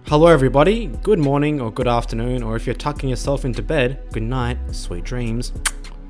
Hello everybody, good morning or good afternoon, or if you're tucking yourself into bed, good night, sweet dreams.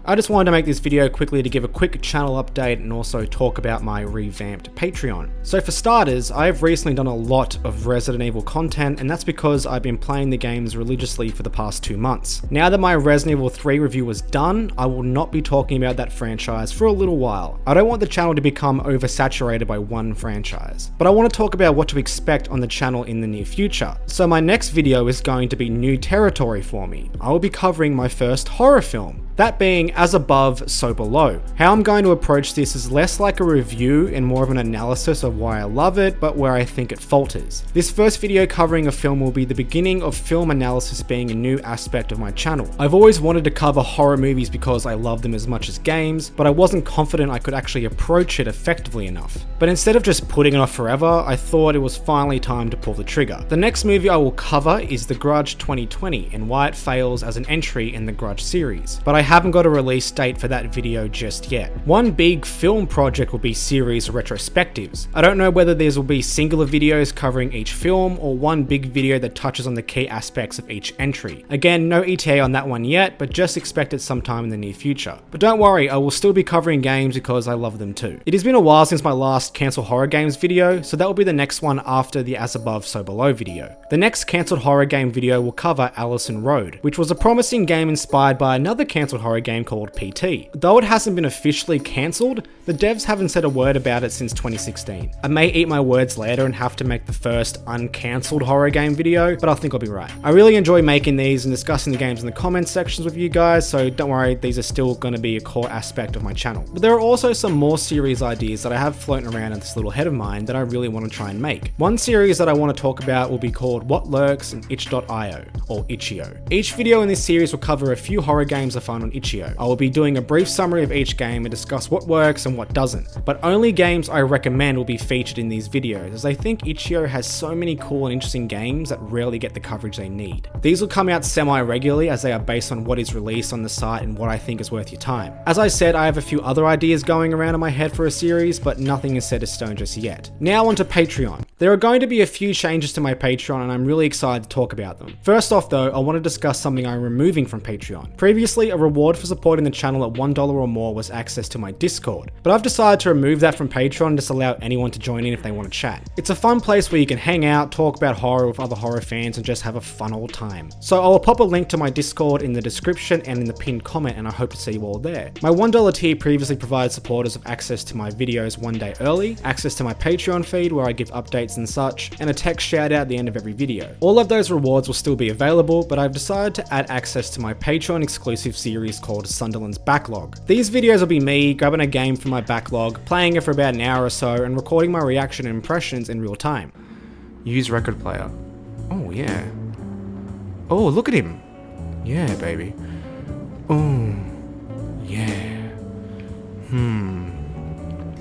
I just wanted to make this video quickly to give a quick channel update and also talk about my revamped Patreon. So for starters, I've recently done a lot of Resident Evil content, and that's because I've been playing the games religiously for the past 2 months. Now that my Resident Evil 3 review was done, I will not be talking about that franchise for a little while. I don't want the channel to become oversaturated by one franchise, but I want to talk about what to expect on the channel in the near future. So my next video is going to be new territory for me. I will be covering my first horror film. That being As Above, So Below. How I'm going to approach this is less like a review and more of an analysis of why I love it, but where I think it falters. This first video covering a film will be the beginning of film analysis being a new aspect of my channel. I've always wanted to cover horror movies because I love them as much as games, but I wasn't confident I could actually approach it effectively enough. But instead of just putting it off forever, I thought it was finally time to pull the trigger. The next movie I will cover is The Grudge 2020 and why it fails as an entry in the Grudge series. But I haven't got a release date for that video just yet. One big film project will be series retrospectives. I don't know whether these will be singular videos covering each film or one big video that touches on the key aspects of each entry. Again, no ETA on that one yet, but just expect it sometime in the near future. But don't worry, I will still be covering games because I love them too. It has been a while since my last cancelled horror games video, so that will be the next one after the As Above, So Below video. The next cancelled horror game video will cover Allison Road, which was a promising game inspired by another cancelled horror game called PT. Though it hasn't been officially cancelled, the devs haven't said a word about it since 2016. I may eat my words later and have to make the first uncancelled horror game video, but I think I'll be right. I really enjoy making these and discussing the games in the comments sections with you guys, so don't worry, these are still going to be a core aspect of my channel. But there are also some more series ideas that I have floating around in this little head of mine that I really want to try and make. One series that I want to talk about will be called What Lurks and itch.io, or Itch.io. Each video in this series will cover a few horror games I find on Itch.io. I will be doing a brief summary of each game and discuss what works and what doesn't, but only games I recommend will be featured in these videos, as I think Itch.io has so many cool and interesting games that rarely get the coverage they need. These will come out semi-regularly as they are based on what is released on the site and what I think is worth your time. As I said, I have a few other ideas going around in my head for a series, but nothing is set in stone just yet. Now onto Patreon. There are going to be a few changes to my Patreon and I'm really excited to talk about them. First off though, I want to discuss something I'm removing from Patreon. Previously, a reward for supporting the channel at $1 or more was access to my Discord, but I've decided to remove that from Patreon and just allow anyone to join in if they want to chat. It's a fun place where you can hang out, talk about horror with other horror fans and just have a fun old time. So I'll pop a link to my Discord in the description and in the pinned comment, and I hope to see you all there. My $1 tier previously provided supporters of access to my videos one day early, access to my Patreon feed where I give updates and such, and a text shout out at the end of every video. All of those rewards will still be available, but I've decided to add access to my Patreon exclusive series called Sunderland's Backlog. These videos will be me grabbing a game from my backlog, playing it for about an hour or so, and recording my reaction and impressions in real time. Use record player. Oh yeah. Oh, look at him. Yeah, baby. Oh, yeah.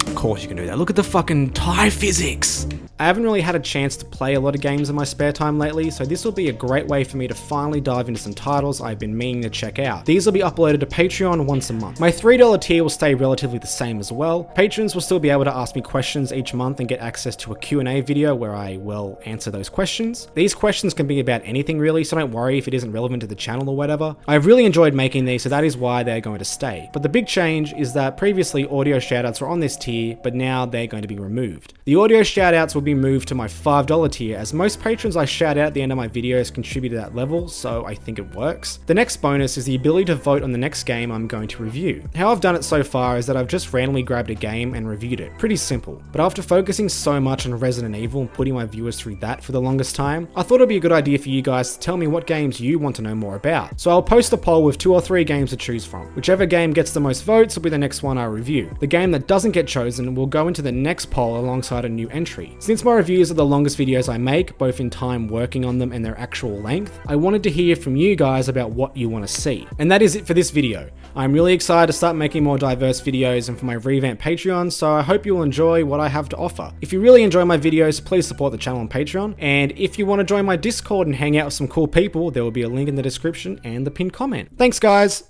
Of course you can do that. Look at the fucking tie physics. I haven't really had a chance to play a lot of games in my spare time lately, so this will be a great way for me to finally dive into some titles I've been meaning to check out. These will be uploaded to Patreon once a month. My $3 tier will stay relatively the same as well. Patrons will still be able to ask me questions each month and get access to a Q&A video where I will answer those questions. These questions can be about anything really, so don't worry if it isn't relevant to the channel or whatever. I've really enjoyed making these, so that is why they're going to stay. But the big change is that previously audio shoutouts were on this tier, but now they're going to be removed. The audio shoutouts will be moved to my $5 tier, as most patrons I shout out at the end of my videos contribute to that level, so I think it works. The next bonus is the ability to vote on the next game I'm going to review. How I've done it so far is that I've just randomly grabbed a game and reviewed it. Pretty simple. But after focusing so much on Resident Evil and putting my viewers through that for the longest time, I thought it'd be a good idea for you guys to tell me what games you want to know more about. So I'll post a poll with 2 or 3 games to choose from. Whichever game gets the most votes will be the next one I review. The game that doesn't get chosen will go into the next poll alongside a new entry. Since my reviews are the longest videos I make, both in time working on them and their actual length, I wanted to hear from you guys about what you want to see. And that is it for this video. I'm really excited to start making more diverse videos and for my revamped Patreon, so I hope you'll enjoy what I have to offer. If you really enjoy my videos, please support the channel on Patreon, and if you want to join my Discord and hang out with some cool people, there will be a link in the description and the pinned comment. Thanks guys!